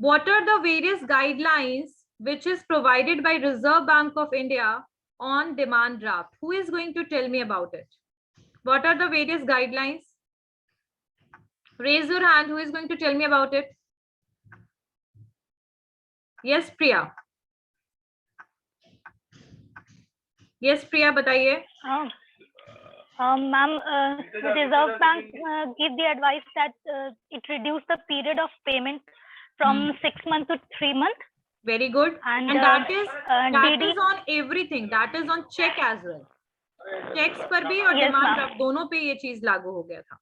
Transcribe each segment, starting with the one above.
What are the various guidelines which is provided by Reserve Bank of India on demand draft? Who is going to tell me about it? What are the various guidelines? Raise your hand. Who is going to tell me about it? Yes, Priya. Yes, Priya, बताइए. Ma'am, the Reserve Bank give the advice that it reduce the period of payment from 6 months to 3 months. Very good. And that is on everything. That is on check as well. Checks पर भी और demand draft दोनों पे ये चीज लागू हो गया था.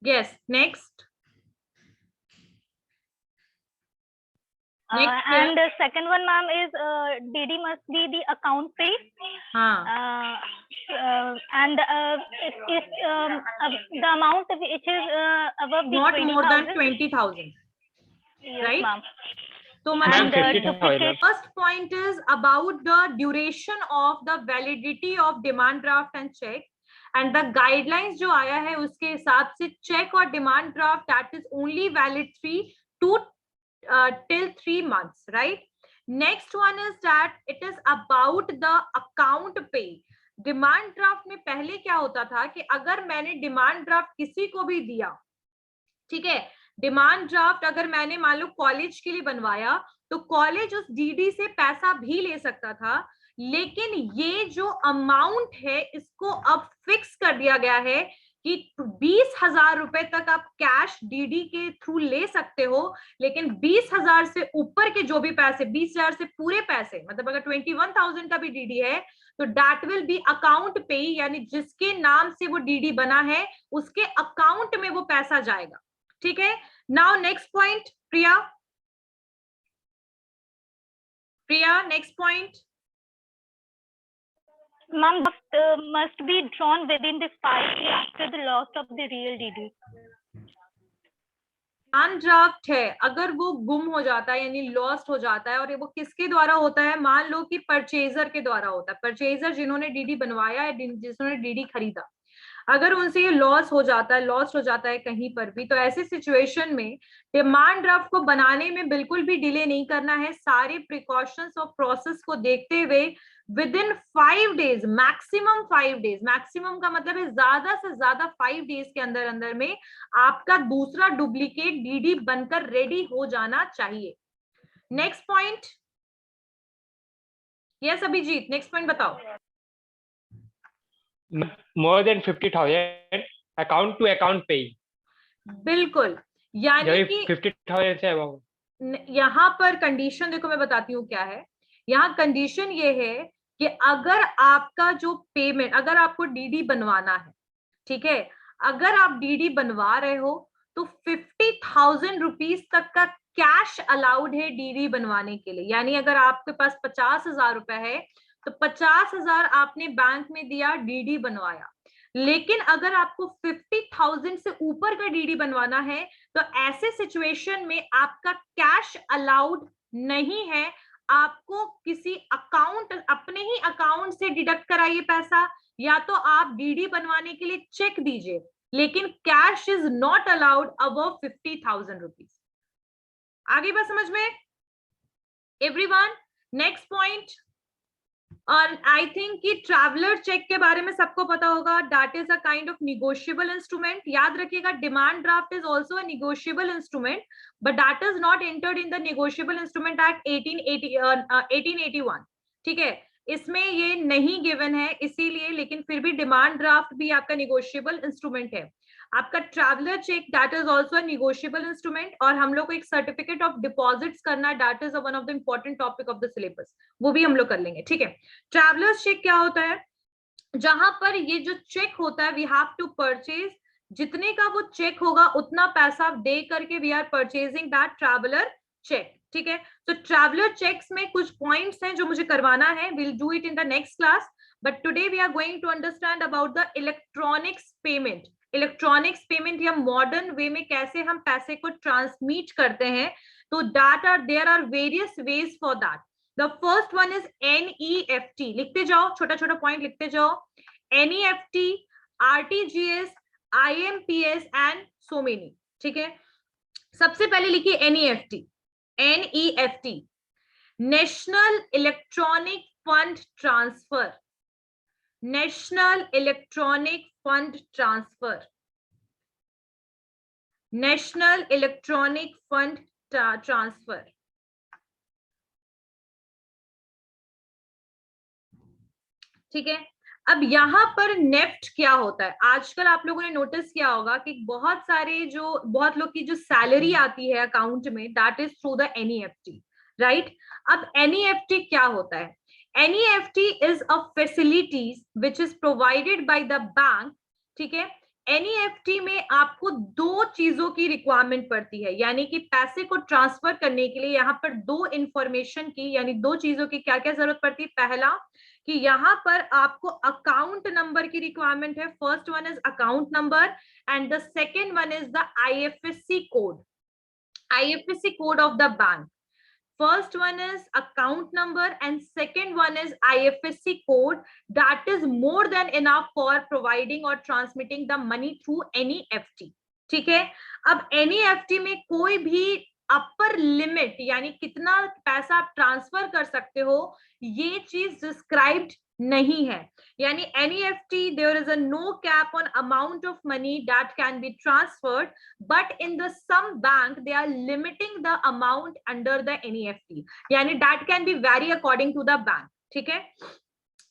Yes. Next. And the second one, ma'am, is DD must be the account pay. And the amount which is above not more than 20,000. Yes, right, ma'am. So first point is about the duration of the validity of demand draft and check, and the guidelines जो आया है उसके हिसाब से check और demand draft that is only valid till 3 months, right? Next one is that it is about the account pay. Demand draft में पहले क्या होता था कि अगर मैंने डिमांड ड्राफ्ट किसी को भी दिया, ठीक है, डिमांड ड्राफ्ट अगर मैंने मान लो कॉलेज के लिए बनवाया तो कॉलेज उस डीडी से पैसा भी ले सकता था, लेकिन ये जो अमाउंट है इसको अब फिक्स कर दिया गया है कि 20,000 रुपए तक आप कैश डीडी के थ्रू ले सकते हो, लेकिन 20,000 से ऊपर के जो भी पैसे, 20,000 से पूरे पैसे, मतलब अगर 21,000 का भी डीडी है तो दैट विल बी अकाउंट पे, यानी जिसके नाम से वो डीडी बना है उसके अकाउंट में वो पैसा जाएगा. ठीक है. Now next point, Priya. Priya, next point. Ma'am, must be drawn within the 5 years after the loss of the real DD. Demand draft है, अगर वो गुम हो जाता है यानी लॉस्ट हो जाता है, और वो किसके द्वारा होता है, मान लो कि परचेजर के द्वारा होता है, परचेजर जिन्होंने डीडी बनवाया है, जिन्होंने डीडी खरीदा, अगर उनसे ये लॉस हो जाता है, लॉस्ट हो जाता है कहीं पर भी, तो ऐसे सिचुएशन में डिमांड ड्राफ्ट को बनाने में बिल्कुल भी डिले नहीं करना है. सारे प्रिकॉशंस और प्रोसेस को देखते हुए with in 5 days, maximum 5 days, maximum का मतलब है ज्यादा से ज्यादा 5 डेज के अंदर अंदर में आपका दूसरा डुप्लीकेट डीडी बनकर रेडी हो जाना चाहिए. Next point. Yes Abhijit, next point बताओ. More than 50,000 account to account pay. बिल्कुल, यानी कि 50,000 से above. यहाँ पर कंडीशन देखो, मैं बताती हूँ क्या है. यहाँ कंडीशन ये है कि अगर आपका जो पेमेंट, अगर आपको डीडी बनवाना है, ठीक है, अगर आप डीडी बनवा रहे हो तो 50,000 रुपीज तक का कैश अलाउड है डीडी बनवाने के लिए. यानी अगर आपके पास 50,000 रुपए है तो 50,000 आपने बैंक में दिया, डीडी बनवाया. लेकिन अगर आपको 50,000 से ऊपर का डीडी बनवाना है तो ऐसे सिचुएशन में आपका कैश अलाउड नहीं है. आपको किसी अकाउंट, अपने ही अकाउंट से डिडक्ट कराइए पैसा, या तो आप डीडी बनवाने के लिए चेक दीजिए, लेकिन cash is not allowed above 50,000 rupees. आगे बात समझ में एवरीवन? Next point. और आई थिंक कि ट्रैवलर चेक के बारे में सबको पता होगा. That is a kind of negotiable instrument. याद रखिएगा, demand draft is also a negotiable instrument, but that is not entered in the negotiable instrument act 1881. ठीक है, इसमें ये नहीं गिवन है इसीलिए, लेकिन फिर भी डिमांड ड्राफ्ट भी आपका निगोशिएबल इंस्ट्रूमेंट है. आपका traveller cheque that is also a negotiable instrument. और हम लोग को एक सर्टिफिकेट ऑफ डिपॉजिट्स करना है, that is one of the important topic of the syllabus, वो भी हम लोग कर लेंगे. ठीक है. ट्रैवलर्स चेक क्या होता है? जहां पर ये जो चेक होता है, वी हैव टू परचेज, जितने का वो चेक होगा उतना पैसा दे करके we are purchasing that traveller cheque. ठीक है. तो ट्रैवलर चेक्स में कुछ पॉइंट्स हैं जो मुझे करवाना है. Will do it in the next class, but today we are going to understand about the electronics payment. Electronics payment या मॉडर्न वे में कैसे हम पैसे को ट्रांसमिट करते हैं. तो there are various ways for that. The first one is NEFT. लिखते जाओ, छोटा छोटा पॉइंट लिखते जाओ. NEFT, RTGS, IMPS and so many. ठीक है. सबसे पहले लिखिए NEFT. NEFT, national electronic fund transfer, national electronic fund transfer, national electronic fund transfer. ठीक है, अब यहां पर नेफ्ट क्या होता है? आजकल आप लोगों ने नोटिस किया होगा कि बहुत लोग की जो सैलरी आती है अकाउंट में, that is through the NEFT, right? अब एनईएफटी क्या होता है? NEFT is a facilities which is provided by the bank. ठीक है, एनईएफटी में आपको दो चीजों की रिक्वायरमेंट पड़ती है, यानी कि पैसे को ट्रांसफर करने के लिए यहाँ पर दो इंफॉर्मेशन की, यानी दो चीजों की क्या क्या जरूरत पड़ती है? पहला कि यहाँ पर आपको अकाउंट नंबर की रिक्वायरमेंट है। First one is account number and the second one is the IFSC code, IFSC code of the bank. First one is account number and second one is IFSC code. That is more than enough for providing or transmitting the money through NEFT. ठीक है, अब NEFT में कोई भी upper limit यानी कितना पैसा आप ट्रांसफर कर सकते हो, ये चीज डिस्क्राइब्ड नहीं है। यानी NEFT there is a no cap on amount of money that can be transferred, but in the some bank they are limiting the amount under the NEFT, यानी that can be vary according to the bank। ठीक है,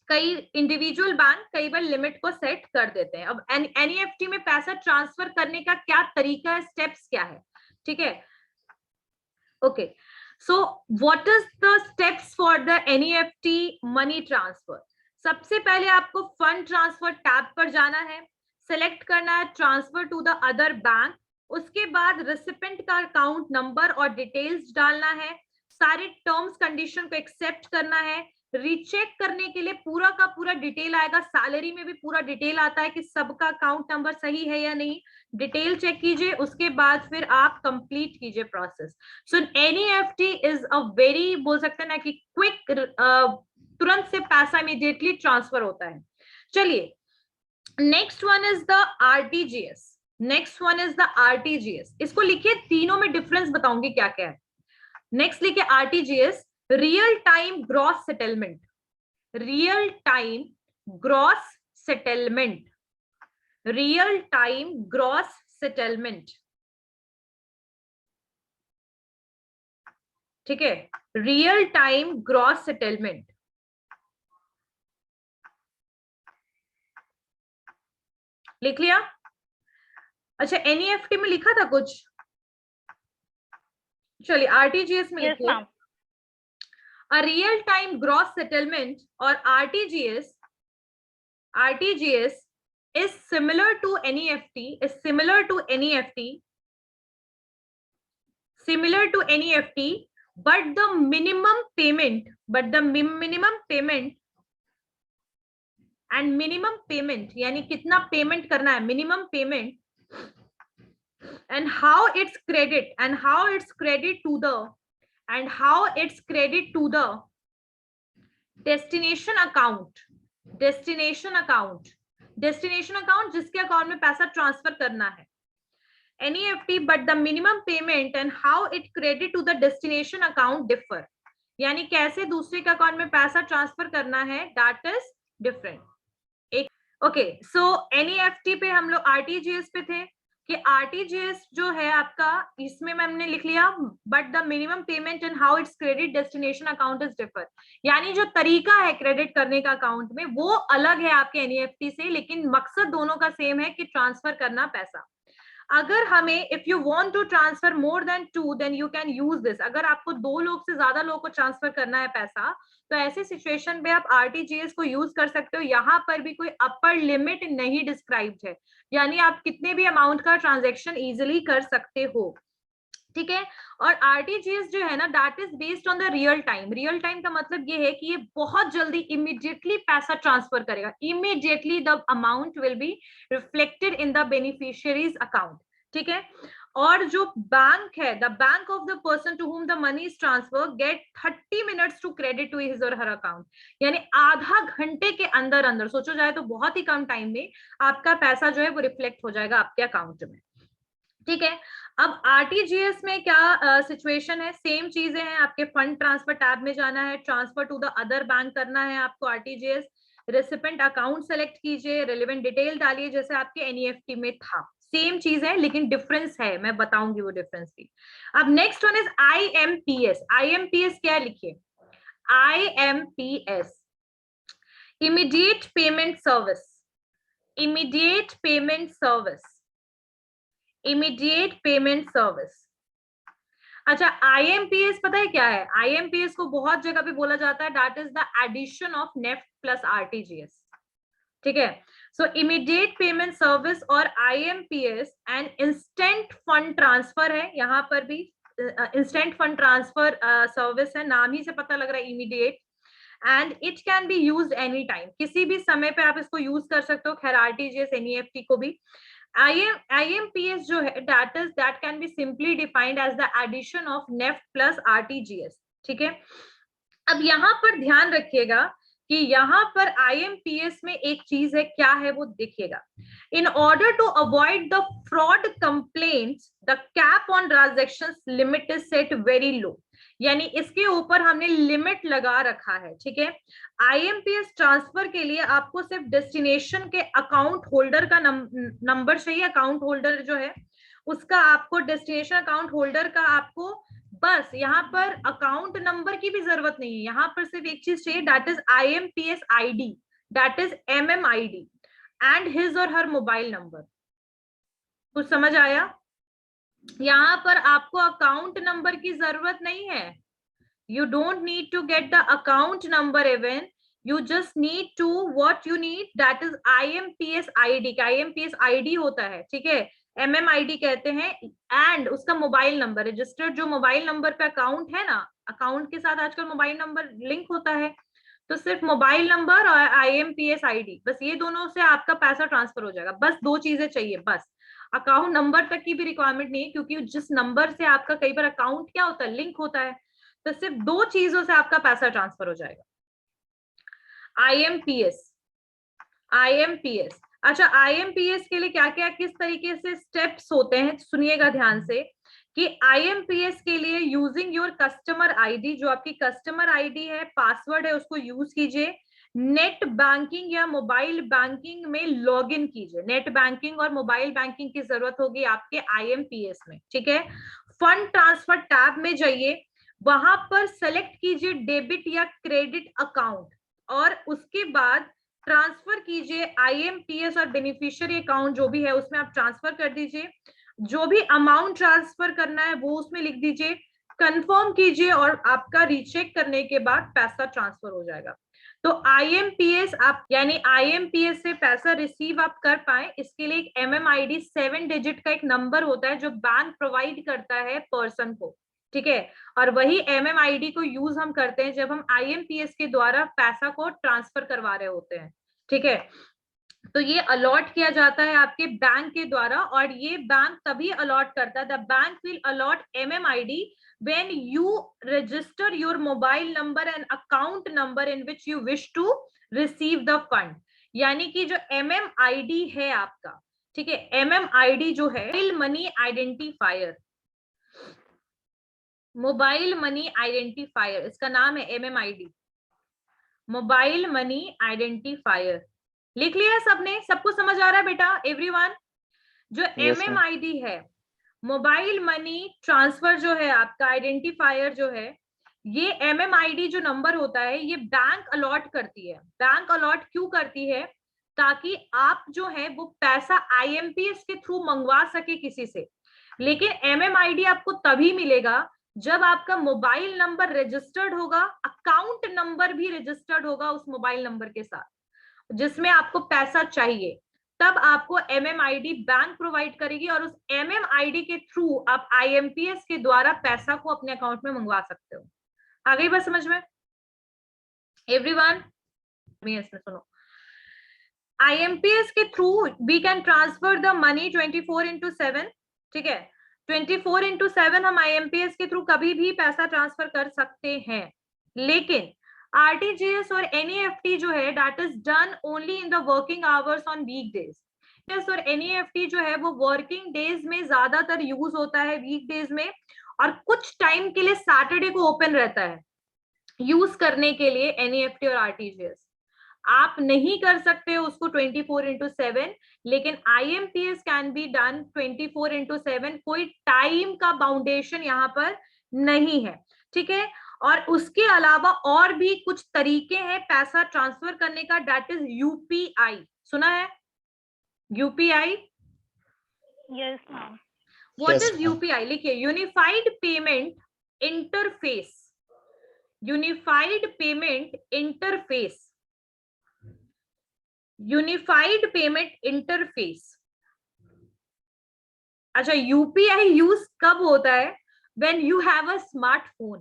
कई individual bank कई बार limit को set कर देते हैं। अब NEFT में पैसा ट्रांसफर करने का क्या तरीका है, स्टेप्स क्या है? ठीक है, okay, so what is the steps for the NEFT money transfer? सबसे पहले आपको फंड ट्रांसफर टैब पर जाना है, सिलेक्ट करना है transfer to the other bank, उसके बाद रेसिपेंट का अकाउंट नंबर और डिटेल्स डालना है, सारे टर्म्स कंडीशन को एक्सेप्ट करना है, रीचेक करने के लिए पूरा का पूरा डिटेल आएगा, सैलरी में भी पूरा डिटेल आता है कि सबका अकाउंट नंबर सही है या नहीं, डिटेल चेक कीजिए, उसके बाद फिर आप कंप्लीट कीजिए process. So NEFT is a very, बोल सकते हैं ना कि क्विक, तुरंत से पैसा इमीडिएटली ट्रांसफर होता है। चलिए, next one is the RTGS, next one is the RTGS। इसको लिखिए, तीनों में डिफरेंस बताऊंगी क्या क्या है। नेक्स्ट लिखिए RTGS, real time gross settlement, real time gross settlement, real time gross settlement. ठीक है, रियल टाइम ग्रॉस सेटलमेंट। लिख लिया? अच्छा, NEFT में लिखा था कुछ? चलिए RTGS में लिखिए। A real time gross settlement or RTGS is similar to NEFT, but the minimum payment and minimum payment यानी कितना पेमेंट करना है, minimum payment, and how it's credit to the destination account जिसके अकाउंट में पैसा transfer करना है, NEFT, but the minimum payment and how it credit to the destination account differ, यानी कैसे दूसरे के अकाउंट में पैसा ट्रांसफर करना है, that is different। Okay, so NEFT पे हम लोग RTGS पे थे कि RTGS जो है आपका, इसमें हमने लिख लिया but the minimum payment and how it's credit destination account is differ, यानी जो तरीका है क्रेडिट करने का अकाउंट में वो अलग है आपके NEFT से, लेकिन मकसद दोनों का सेम है कि ट्रांसफर करना पैसा। अगर हमें if you want to transfer more than 2 then you can use this. अगर आपको 2 लोग से ज्यादा लोगों को ट्रांसफर करना है पैसा, तो ऐसे सिचुएशन पे आप RTGS को यूज कर सकते हो। यहाँ पर भी कोई अपर लिमिट नहीं डिस्क्राइब्ड है, यानी आप कितने भी अमाउंट का ट्रांजैक्शन इजिली कर सकते हो। ठीक है, और RTGS जो है ना, that is based on the real time. Real time का मतलब ये है कि ये बहुत जल्दी इमीडिएटली पैसा ट्रांसफर करेगा, immediately the amount will be reflected in the beneficiary's account. ठीक है, और जो बैंक है, the bank of the person to whom the money is transfer get 30 minutes to credit to his or her account, यानी आधा घंटे के अंदर अंदर, सोचो जाए तो बहुत ही कम टाइम में आपका पैसा जो है वो रिफ्लेक्ट हो जाएगा आपके अकाउंट में। ठीक है। अब आरटीजीएस में क्या सिचुएशन है, सेम चीजें हैं, आपके फंड ट्रांसफर टैब में जाना है, transfer to the other bank करना है आपको आरटीजीएस, रेसिपेंट अकाउंट सेलेक्ट कीजिए, रेलेवेंट डिटेल डालिए जैसे आपके एनईएफटी में था, सेम चीज है लेकिन डिफरेंस है, मैं बताऊंगी वो डिफरेंस भी। अब next one is IMPS. IMPS क्या लिखिए, IMPS immediate payment service, immediate payment service, immediate payment service. अच्छा, आईएमपीएस पता है क्या है, आईएमपीएस को बहुत जगह पे बोला जाता है that is the addition of NEFT plus RTGS, ठीक है। सो इमीडिएट पेमेंट सर्विस और IMPS and instant fund transfer है, यहां पर भी इंस्टेंट फंड ट्रांसफर सर्विस है, नाम ही से पता लग रहा है immediate, and it can be used any time, किसी भी समय पे आप इसको यूज कर सकते हो, खैर आरटीजीएस एनईएफटी को भी। IMPS जो है that can be simply defined as the addition of NEFT plus RTGS, ठीक है। अब यहाँ पर ध्यान रखिएगा कि यहाँ पर IMPS में एक चीज है, क्या है वो देखिएगा, in order to avoid the fraud complaints the cap on transactions limit is set very low, यानी इसके ऊपर हमने लिमिट लगा रखा है, ठीक है। आईएमपीएस ट्रांसफर के लिए आपको सिर्फ डेस्टिनेशन के अकाउंट होल्डर का नंबर चाहिए, अकाउंट होल्डर जो है उसका आपको, डेस्टिनेशन अकाउंट होल्डर का आपको, बस यहाँ पर अकाउंट नंबर की भी जरूरत नहीं है, यहाँ पर सिर्फ एक चीज चाहिए that is IMPS ID, that is MMID and his or her mobile number. कुछ समझ आया? यहाँ पर आपको अकाउंट नंबर की जरूरत नहीं है, you don't need to get the account number even, you just need to what you need that is IMPS ID का IMPS ID होता है, ठीक है, MMID कहते हैं, एंड उसका मोबाइल नंबर, रजिस्टर्ड जो मोबाइल नंबर पे अकाउंट है ना, अकाउंट के साथ आजकल मोबाइल नंबर लिंक होता है, तो सिर्फ मोबाइल नंबर और IMPS ID, बस ये दोनों से आपका पैसा ट्रांसफर हो जाएगा, बस दो चीजें चाहिए बस, अकाउंट नंबर तक की भी रिक्वायरमेंट नहीं है, क्योंकि जिस नंबर से आपका कई बार अकाउंट क्या होता है, लिंक होता है, तो सिर्फ दो चीजों से आपका पैसा ट्रांसफर हो जाएगा। आईएमपीएस, आईएमपीएस, अच्छा आईएमपीएस के लिए क्या क्या किस तरीके से स्टेप्स होते हैं सुनिएगा ध्यान से, कि आईएमपीएस के लिए यूजिंग योर कस्टमर आईडी, जो आपकी कस्टमर आईडी है, पासवर्ड है, उसको यूज कीजिए, नेट बैंकिंग या मोबाइल बैंकिंग में लॉग इन कीजिए, नेट बैंकिंग और मोबाइल बैंकिंग की जरूरत होगी आपके आईएमपीएस में, ठीक है। फंड ट्रांसफर टैब में जाइए, वहां पर सेलेक्ट कीजिए डेबिट या क्रेडिट अकाउंट, और उसके बाद ट्रांसफर कीजिए आईएमपीएस और बेनिफिशियरी अकाउंट जो भी है उसमें आप ट्रांसफर कर दीजिए, जो भी अमाउंट ट्रांसफर करना है वो उसमें लिख दीजिए, कंफर्म कीजिए और आपका रीचेक करने के बाद पैसा ट्रांसफर हो जाएगा। तो आईएमपीएस आप यानी आईएमपीएस से पैसा रिसीव आप कर पाए, इसके लिए एक एमएमआईडी 7 डिजिट का एक नंबर होता है जो बैंक प्रोवाइड करता है पर्सन को, ठीक है, और वही एमएमआईडी को यूज हम करते हैं जब हम आईएमपीएस के द्वारा पैसा को ट्रांसफर करवा रहे होते हैं, ठीक है। तो ये अलॉट किया जाता है आपके बैंक के द्वारा, और ये बैंक तभी अलॉट करता है, the bank will allot MMID when you register your mobile number and account number in which you wish to receive the fund, यानी कि जो MMID है आपका, ठीक है, MMID जो है mobile money identifier, mobile money identifier, इसका नाम है MMID, मोबाइल मनी आइडेंटिफायर। लिख लिया सबने, सबको समझ आ रहा है बेटा एवरीवन? जो MMID है, मोबाइल मनी ट्रांसफर जो है आपका आइडेंटिफायर जो है, ये एमएमआईडी जो नंबर होता है ये बैंक अलॉट करती है। बैंक अलॉट क्यों करती है? ताकि आप जो है वो पैसा आईएमपीएस के थ्रू मंगवा सके किसी से, लेकिन एमएमआईडी आपको तभी मिलेगा जब आपका मोबाइल नंबर रजिस्टर्ड होगा, अकाउंट नंबर भी रजिस्टर्ड होगा उस मोबाइल नंबर के साथ जिसमें आपको पैसा चाहिए, तब आपको एमएमआईडी बैंक प्रोवाइड करेगी और उस एमएमआईडी के थ्रू आप आईएमपीएस के द्वारा पैसा को अपने अकाउंट में मंगवा सकते हो। आ गई बात समझ में एवरीवन? इसमें सुनो, आईएमपीएस के through we can transfer the money 24/7, ठीक है, 24/7 हम आईएमपीएस के थ्रू कभी भी पैसा ट्रांसफर कर सकते हैं, लेकिन आरटीजीएस और एनईएफटी जो है that is done only in the working hours on weekdays, IMPS और एनईएफटी जो है वो वर्किंग डेज में ज्यादातर यूज होता है, वीक डेज में, और कुछ टाइम के लिए सैटरडे को ओपन रहता है यूज करने के लिए एनईएफटी और आरटीजीएस। आप नहीं कर सकते उसको 24/7, लेकिन आईएमपीएस कैन बी डन 24/7। कोई टाइम का बाउंडेशन यहाँ पर नहीं है, ठीक है। और उसके अलावा और भी कुछ तरीके हैं पैसा ट्रांसफर करने का, दैट इज यूपीआई। सुना है UPI? Yes, ma'am. What Yes, is ma'am. UPI? लिखिए, unified payment interface. Unified payment interface, unified payment interface. अच्छा, यूपीआई यूज कब होता है? when you have a smartphone.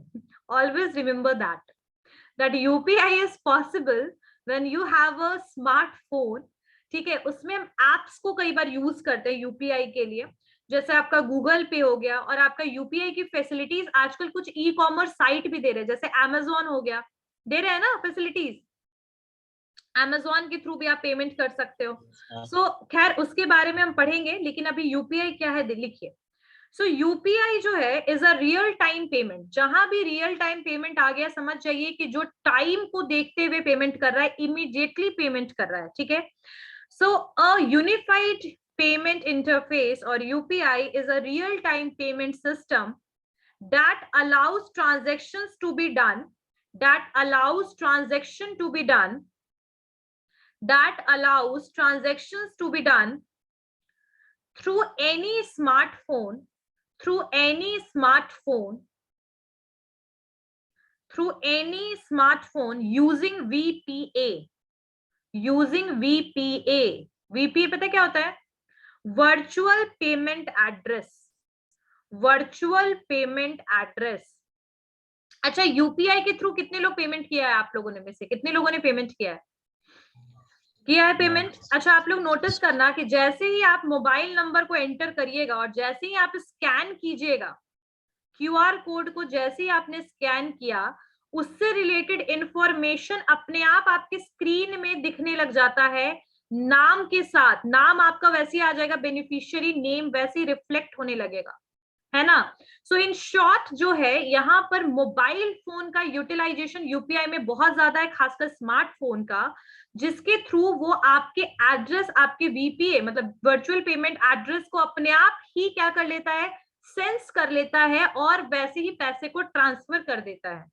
Always remember that UPI is possible when you have a smartphone, ठीक है। उसमें हम apps को कई बार यूज करते हैं यूपीआई के लिए, जैसे आपका गूगल पे हो गया, और आपका यूपीआई की फैसिलिटीज आजकल कुछ ई कॉमर्स साइट भी दे रहे हैं, जैसे Amazon हो गया, दे रहे हैं ना फैसिलिटीज। Amazon के थ्रू भी आप पेमेंट कर सकते हो। सो खैर उसके बारे में हम पढ़ेंगे, लेकिन अभी यूपीआई क्या है लिखिए। सो यूपीआई जो है is a real time payment. जहां भी रियल टाइम पेमेंट आ गया, समझ जाइए कि जो टाइम को देखते हुए पेमेंट कर रहा है, इमीडिएटली पेमेंट कर रहा है, ठीक है। सो अ यूनिफाइड पेमेंट इंटरफेस और UPI is a real time payment system that allows transactions to be done, that allows transaction to be done, that allows transactions to be done through any smartphone, through any smartphone, through any smartphone using VPA, using VPA। VPA पता क्या होता है? Virtual payment address, virtual payment address. अच्छा, UPI के through कितने लोग payment किया है? आप लोगों ने में से कितने लोगों ने पेमेंट किया है? किया है पेमेंट? अच्छा, आप लोग नोटिस करना कि जैसे ही आप मोबाइल नंबर को एंटर करिएगा और जैसे ही आप स्कैन कीजिएगा क्यूआर कोड को, जैसे ही आपने स्कैन किया, उससे रिलेटेड इंफॉर्मेशन अपने आप आपके स्क्रीन में दिखने लग जाता है, नाम के साथ। नाम आपका वैसे ही आ जाएगा, बेनिफिशियरी नेम वैसे ही रिफ्लेक्ट होने लगेगा, है ना। सो इन शॉर्ट जो है यहाँ पर मोबाइल फोन का यूटिलाइजेशन यूपीआई में बहुत ज्यादा है, खासकर स्मार्टफोन का, जिसके थ्रू वो आपके एड्रेस, आपके वीपीए मतलब वर्चुअल पेमेंट एड्रेस को अपने आप ही क्या कर लेता है, सेंस कर लेता है और वैसे ही पैसे को ट्रांसफर कर देता है।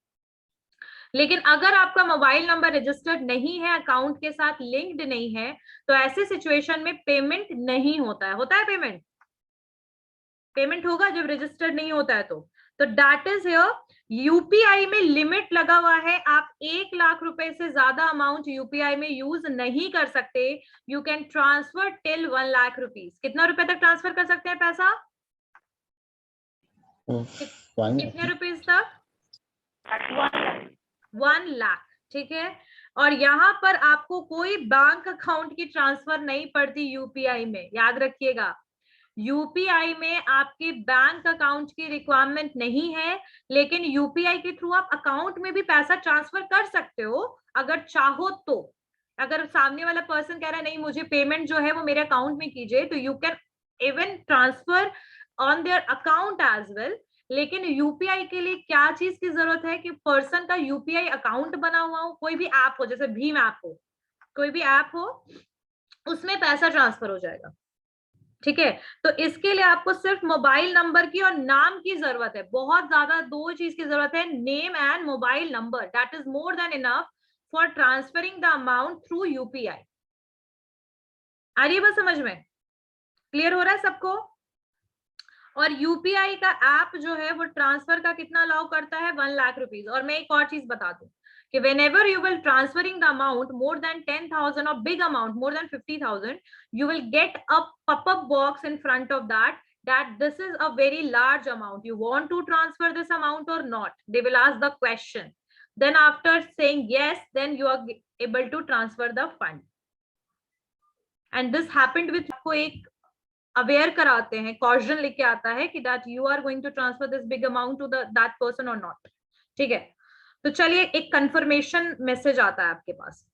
लेकिन अगर आपका मोबाइल नंबर रजिस्टर्ड नहीं है, अकाउंट के साथ लिंक्ड नहीं है, तो ऐसे सिचुएशन में पेमेंट नहीं होता है। होता है पेमेंट? पेमेंट होगा जब रजिस्टर्ड नहीं होता है तो दैट इज हियर। यूपीआई में लिमिट लगा हुआ है, आप 1 लाख रुपए से ज्यादा अमाउंट यूपीआई में यूज नहीं कर सकते। You can transfer till 1 lakh rupees. कितना रुपए तक ट्रांसफर कर सकते हैं पैसा? कितने रुपीज तक? 1 लाख, ठीक है। और यहाँ पर आपको कोई बैंक अकाउंट की ट्रांसफर नहीं पड़ती यूपीआई में, याद रखिएगा। यूपीआई में आपके बैंक अकाउंट की रिक्वायरमेंट नहीं है, लेकिन यूपीआई के थ्रू आप अकाउंट में भी पैसा ट्रांसफर कर सकते हो अगर चाहो तो। अगर सामने वाला पर्सन कह रहा है नहीं मुझे पेमेंट जो है वो मेरे अकाउंट में कीजिए, तो you can even transfer on there account as well. लेकिन यूपीआई के लिए क्या चीज की जरूरत है कि पर्सन का यूपीआई अकाउंट बना हुआ हो, कोई भी ऐप हो, जैसे भीम ऐप हो, कोई भी ऐप हो, उसमें पैसा ट्रांसफर हो जाएगा, ठीक है। तो इसके लिए आपको सिर्फ मोबाइल नंबर की और नाम की जरूरत है, बहुत ज्यादा 2 चीज की जरूरत है, name and mobile number. That is more than enough for transferring the amount through UPI. आ रही है बात समझ में? क्लियर हो रहा है सबको? और यूपीआई का ऐप जो है वो ट्रांसफर का कितना अलाउ करता है? 1 लाख रुपीज। और मैं एक और चीज बता दूं कि whenever you will transferring the amount more than 10,000 or big amount more than 50,000, you will get a pop-up box in front of that this is a very large amount. You want to transfer this amount or not? They will ask the question. Then after saying yes, then you are able to transfer the fund. And this happened with आपको एक aware कराते हैं, caution लिखे आता है कि that you are going to transfer this big amount to that person or not, ठीक है। तो चलिए एक कंफर्मेशन मैसेज आता है आपके पास।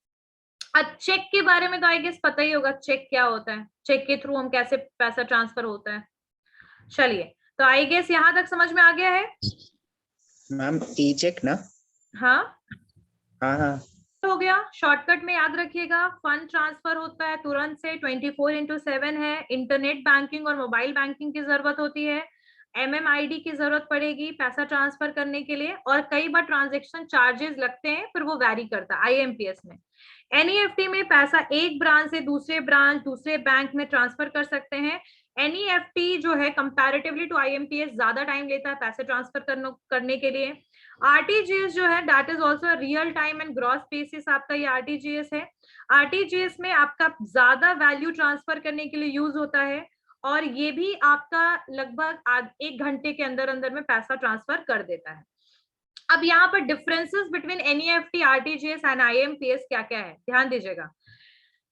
चेक के बारे में तो आई गेस पता ही होगा, चेक क्या होता है, चेक के थ्रू हम कैसे पैसा ट्रांसफर होता है। चलिए, तो आई गेस यहां तक समझ में आ गया है। मैम ई चेक ना? हाँ हाँ हाँ हो गया। शॉर्टकट में याद रखिएगा, फंड ट्रांसफर होता है तुरंत से, 24/7 है। इंटरनेट बैंकिंग और मोबाइल बैंकिंग की जरूरत होती है। MMID की जरूरत पड़ेगी पैसा ट्रांसफर करने के लिए, और कई बार ट्रांजेक्शन चार्जेस लगते हैं, फिर वो वैरी करता है IMPS में। NEFT में पैसा एक ब्रांच से दूसरे ब्रांच, दूसरे बैंक में ट्रांसफर कर सकते हैं। NEFT जो है कंपैरेटिवली टू IMPS ज्यादा टाइम लेता है पैसे ट्रांसफर करने के लिए। RTGS जो है that is also real time and gross basis, आपका ये RTGS है। RTGS में आपका ज्यादा वैल्यू ट्रांसफर करने के लिए यूज होता है, और ये भी आपका लगभग 1 घंटे के अंदर अंदर में पैसा ट्रांसफर कर देता है। अब यहाँ पर differences between NEFT, RTGS and IMPS क्या क्या है, ध्यान दीजिएगा।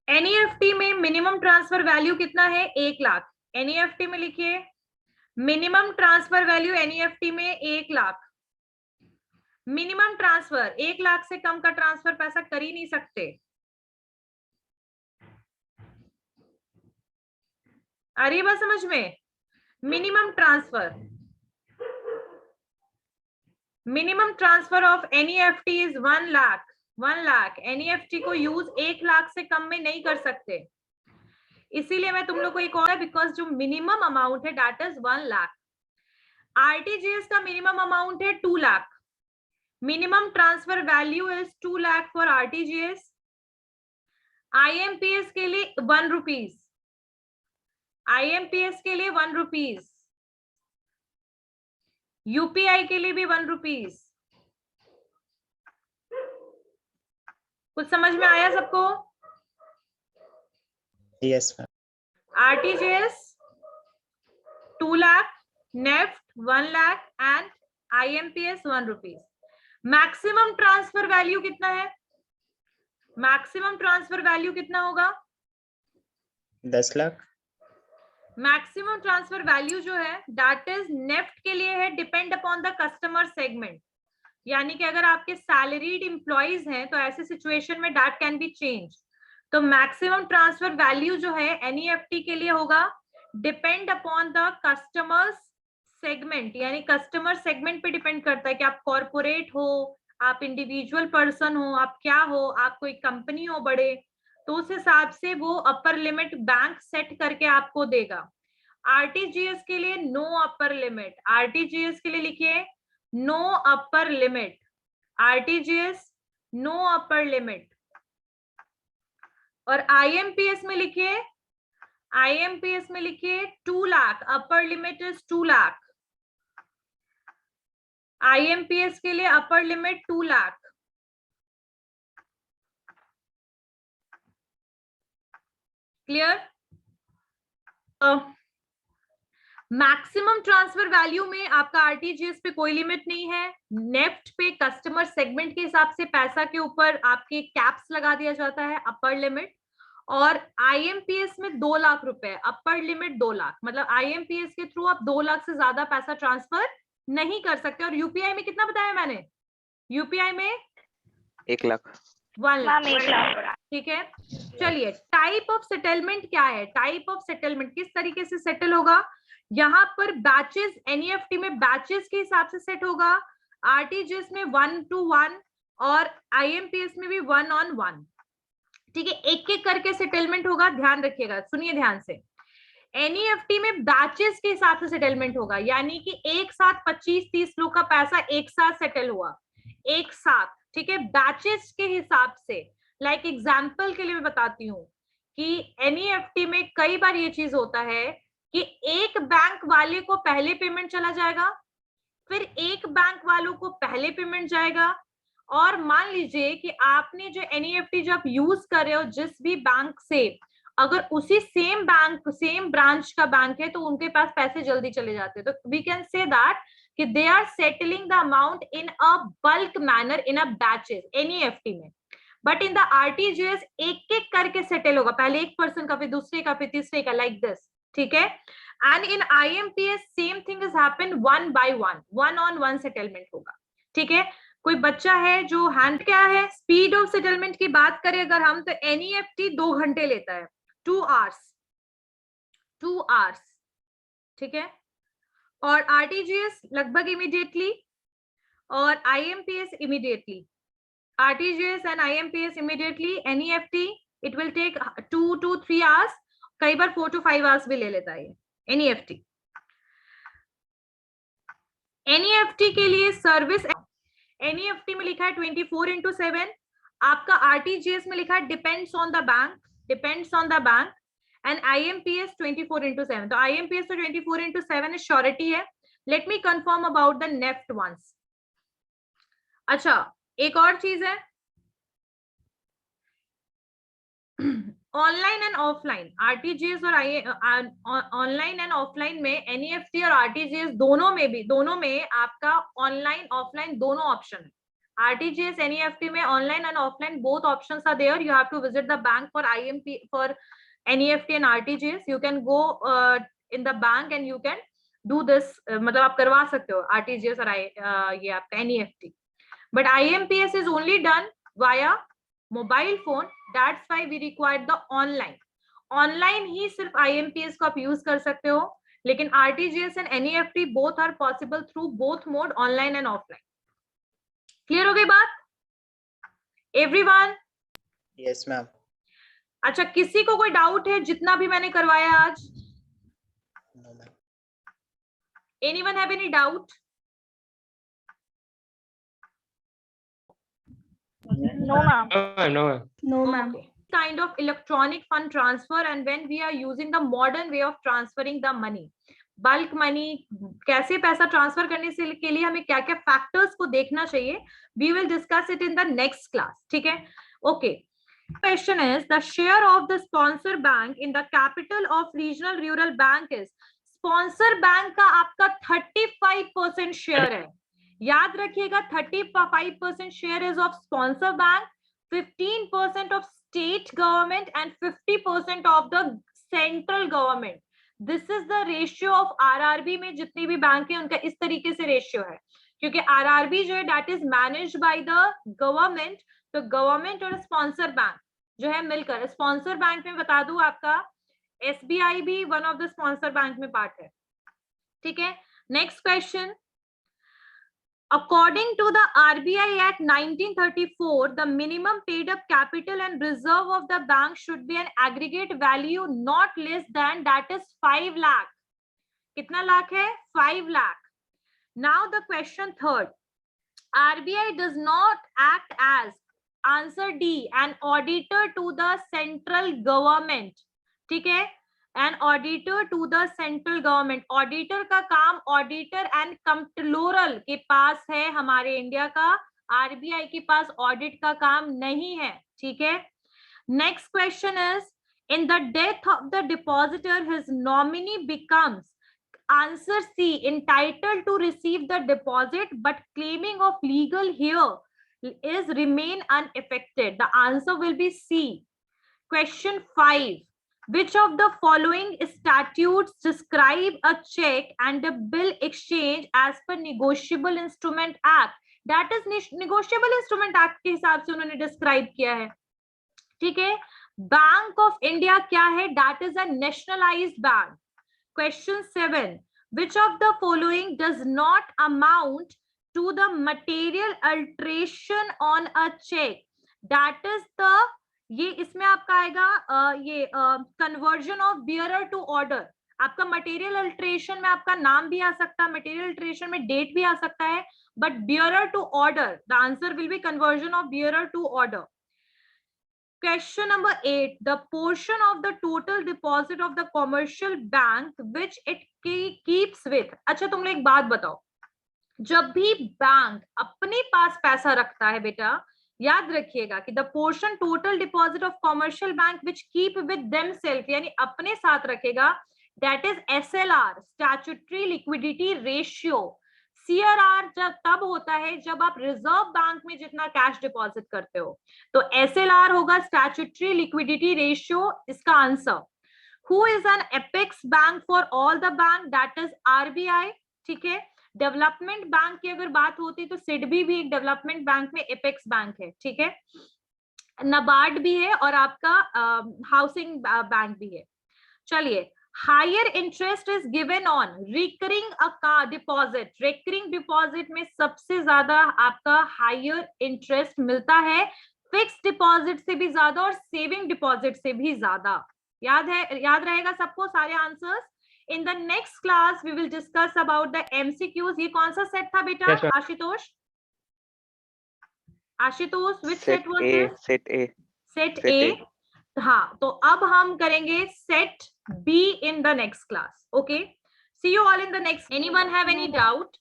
NEFT में मिनिमम ट्रांसफर वैल्यू कितना है, 1 लाख। NEFT में लिखिए, मिनिमम ट्रांसफर वैल्यू NEFT में 1 लाख। मिनिमम ट्रांसफर 1 लाख से कम का ट्रांसफर पैसा कर ही नहीं सकते। आ रही है बात समझ में? Minimum transfer of NEFT is 1 lakh. 1 lakh NEFT को यूज 1 लाख से कम में नहीं कर सकते, इसीलिए मैं तुम लोग को एक और, बिकॉज जो मिनिमम अमाउंट है दैट इज 1 लाख। RTGS का मिनिमम अमाउंट है 2 lakh. Minimum transfer value is 2 lakh for RTGS। IMPS के लिए 1 रुपीज। IMPS के लिए 1 रुपीज। UPI के लिए भी 1 रुपीज। कुछ समझ में आया सबको? Yes ma'am. RTGS 2 lakh, NEFT 1 lakh and IMPS 1 rupees. Maximum transfer value कितना है? मैक्सिमम ट्रांसफर वैल्यू कितना होगा? 10 लाख। मैक्सिमम ट्रांसफर वैल्यू जो है दैट इज नेफ्ट के लिए है, depend upon the customer segment. यानी कि अगर आपके सैलरीड एम्प्लॉइज हैं तो ऐसे सिचुएशन में दैट कैन बी चेंज। तो मैक्सिमम ट्रांसफर वैल्यू जो है NEFT के लिए होगा depend upon the customers segment, यानी कस्टमर सेगमेंट पे डिपेंड करता है कि आप कॉर्पोरेट हो, आप इंडिविजुअल पर्सन हो, आप क्या हो, आप कोई कंपनी हो बड़े, तो उस हिसाब से वो अपर लिमिट बैंक सेट करके आपको देगा। RTGS के लिए नो अपर लिमिट। RTGS के लिए लिखिए no upper limit. RTGS no upper limit. और IMPS में लिखिए, IMPS में लिखिए 2 lakh, upper limit is 2 lakh. IMPS के लिए upper limit 2 lakh. Clear? Maximum transfer value में आपका RTGS पे कोई लिमिट नहीं है। नेफ्ट पे कस्टमर सेगमेंट के हिसाब से पैसा के ऊपर आपके कैप्स लगा दिया जाता है, अपर लिमिट। और IMPS में 2 लाख रुपए, अपर लिमिट 2 लाख, मतलब IMPS के थ्रू आप 2 लाख से ज्यादा पैसा ट्रांसफर नहीं कर सकते। और UPI में कितना बताया मैंने? UPI में 1 लाख। 1 लाख। 1 लाख। ठीक है, चलिए टाइप ऑफ सेटलमेंट क्या है? टाइप ऑफ सेटलमेंट किस तरीके से सेटल होगा? यहाँ पर बैचेस, NEFT में बैचेस के हिसाब से सेट होगा, RTGS में 1 to 1 और IMPS में भी 1 on 1। ठीक है, एक एक करके सेटलमेंट होगा, ध्यान रखिएगा, सुनिए ध्यान से। NEFT में बैचेस के हिसाब से सेटलमेंट होगा, यानी कि एक साथ 25-30 लोग का पैसा एक साथ सेटल हुआ, एक साथ। ठीक है, बैचेस के हिसाब से। लाइक एग्जाम्पल के लिए मैं बताती हूँ कि NEFT में कई बार ये चीज होता है कि एक बैंक वाले को पहले पेमेंट चला जाएगा, फिर एक बैंक वालों को पहले पेमेंट जाएगा। और मान लीजिए कि आपने जो NEFT जब यूज कर रहे हो जिस भी बैंक से, अगर उसी सेम बैंक, सेम ब्रांच का बैंक है, तो उनके पास पैसे जल्दी चले जाते हैं। तो वी कैन से दैट कि they are settling the amount in a bulk manner in a batches NEFT में। बट इन द RTGS एक एक करके सेटल होगा, पहले एक पर्सन का, फिर दूसरे का, फिर तीसरे का, लाइक दिस। ठीक है, and in IMPS same thing is happen 1 by 1, 1 on 1 settlement होगा। ठीक है, कोई बच्चा है जो हैंड, क्या है स्पीड ऑफ सेटलमेंट की बात करें अगर हम, तो एनईएफटी 2 घंटे लेता है, 2 आवर्स, 2 आवर्स, ठीक है। और आरटीजीएस लगभग इमीडिएटली, और IMPS immediately, RTGS and IMPS immediately, NEFT it will take 2 to 3 hours, कई बार 4 to 5 आवर्स भी ले लेता है एनईएफटी। एनईएफटी के लिए सर्विस, एनईएफटी में लिखा है 24/7, आपका आरटीजीएस में लिखा है depends on the bank, depends on the bank, and IMPS 24/7। तो आईएमपीएस तो 24/7 श्योरिटी है। Let me confirm about the NEFT ones. अच्छा, एक और चीज है, ऑनलाइन एंड ऑफलाइन, आरटीजीएस और ऑनलाइन एंड ऑफलाइन में एनईएफटी और आरटीजीएस दोनों में आपका ऑनलाइन ऑफलाइन दोनों ऑप्शन है। आरटीजीएस एनईएफटी में online and offline both options are there, you have to visit the bank for IMP, for NEFT and RTGS, you can go in the bank and you can do this, मतलब आप करवा सकते हो RTGS और ये आपका NEFT, but IMPS is only done via mobile phone, that's why we require the online. Online ही सिर्फ आईएमपीएस को आप यूज कर सकते हो, लेकिन RTGS and NEFT both are possible through both mode, online and offline. Clear हो गई बात एवरीवन? Yes ma'am. अच्छा, किसी को कोई डाउट है जितना भी मैंने करवाया आज? No ma'am. Anyone have any doubt? No, ma'am. No. No, ma'am. Okay. Kind of electronic fund transfer, and when we are using the modern way of transferring the money, bulk money, कैसे पैसा transfer करने से के लिए हमें क्या क्या factors को देखना चाहिए, we will discuss it in the next class, ठीक है? Okay. Question is, the share of the sponsor bank in the capital of regional rural bank is, sponsor bank का आपका 35% शेयर है, याद रखिएगा 35% share is of sponsor bank, 15% of state government and 50% of the central government. This is the ratio of RRB में जितनी भी bank है उनका इस तरीके से रेशियो है, क्योंकि आरआरबी जो है that is managed by the government, तो गवर्नमेंट और स्पॉन्सर बैंक जो है मिलकर, स्पॉन्सर बैंक में बता दूं आपका एसबीआई भी one of the sponsor bank में पार्ट है, ठीक है। Next question, according to the RBI Act 1934, the minimum paid up capital and reserve of the bank should be an aggregate value not less than, that is 5 lakh. कितना लाख है? 5 lakh. Now the question third, RBI does not act as, answer D, an auditor to the central government, ठीक है, and auditor to the central government. Auditor का काम auditor and controller के पास है हमारे India का, आरबीआई के पास ऑडिट का काम नहीं है, ठीक है। Next question is, in the death of the depositor his nominee becomes, answer C, entitled to receive the deposit but claiming of legal heir is remain unaffected. The answer will be C. Question 5, which of the following statutes describe a check and a bill exchange as per Negotiable Instrument Act? That is Negotiable Instrument Act के हिसाब से उन्होंने describe किया है, ठीक है। Bank of India क्या है? That is a nationalized bank. Question 7, which of the following does not amount to the material alteration on a check? That is the, ये इसमें आपका आएगा ये conversion of bearer to order. आपका material alteration में आपका नाम भी आ सकता है, मटेरियल अल्टरेशन में डेट भी आ सकता है, but bearer to order, the answer will be conversion of bearer to order. Question number 8, the portion of the total deposit of the commercial bank which it keeps with. अच्छा, तुम लोग एक बात बताओ, जब भी बैंक अपने पास पैसा रखता है बेटा, याद रखिएगा कि the portion total deposit of commercial bank which keep with themselves, यानी अपने साथ रखेगा, that is SLR, statutory liquidity ratio. CRR जब तब होता है जब आप रिजर्व बैंक में जितना कैश डिपॉजिट करते हो, तो एसएलआर होगा स्टैट्यूटरी लिक्विडिटी रेशियो, इसका answer. Who is an apex bank for all the bank? That is RBI, ठीक है। डेवलपमेंट बैंक की अगर बात होती तो सिडबी भी एक डेवलपमेंट बैंक में एपेक्स बैंक है, ठीक है, नाबार्ड भी है और आपका हाउसिंग बैंक भी है। चलिए, higher interest is given on recurring deposit. Recurring deposit में सबसे ज्यादा आपका हायर इंटरेस्ट मिलता है, फिक्स डिपॉजिट से भी ज्यादा और सेविंग डिपॉजिट से भी ज्यादा। याद है, याद रहेगा सबको सारे answers. In the next class we will discuss about the MCQs. ये कौन सा सेट था बेटा? Yes, ma'am. Ashutosh, Ashutosh which set was this? Set A. Set Set A. A. हाँ, तो अब हम करेंगे set B in the next class. Okay, see you all in the next. Anyone have any doubt?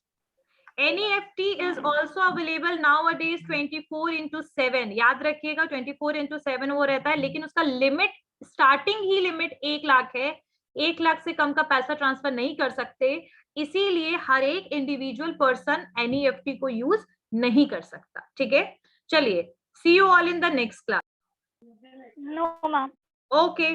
NEFT is also available nowadays 24/7। याद रखिएगा 24/7 वो रहता है, लेकिन उसका लिमिट, स्टार्टिंग ही लिमिट 1 लाख है। 1 लाख से कम का पैसा ट्रांसफर नहीं कर सकते, इसीलिए हर एक इंडिविजुअल पर्सन NEFT को यूज नहीं कर सकता। ठीक है, चलिए, see you all in the next class. No, ma'am. Okay.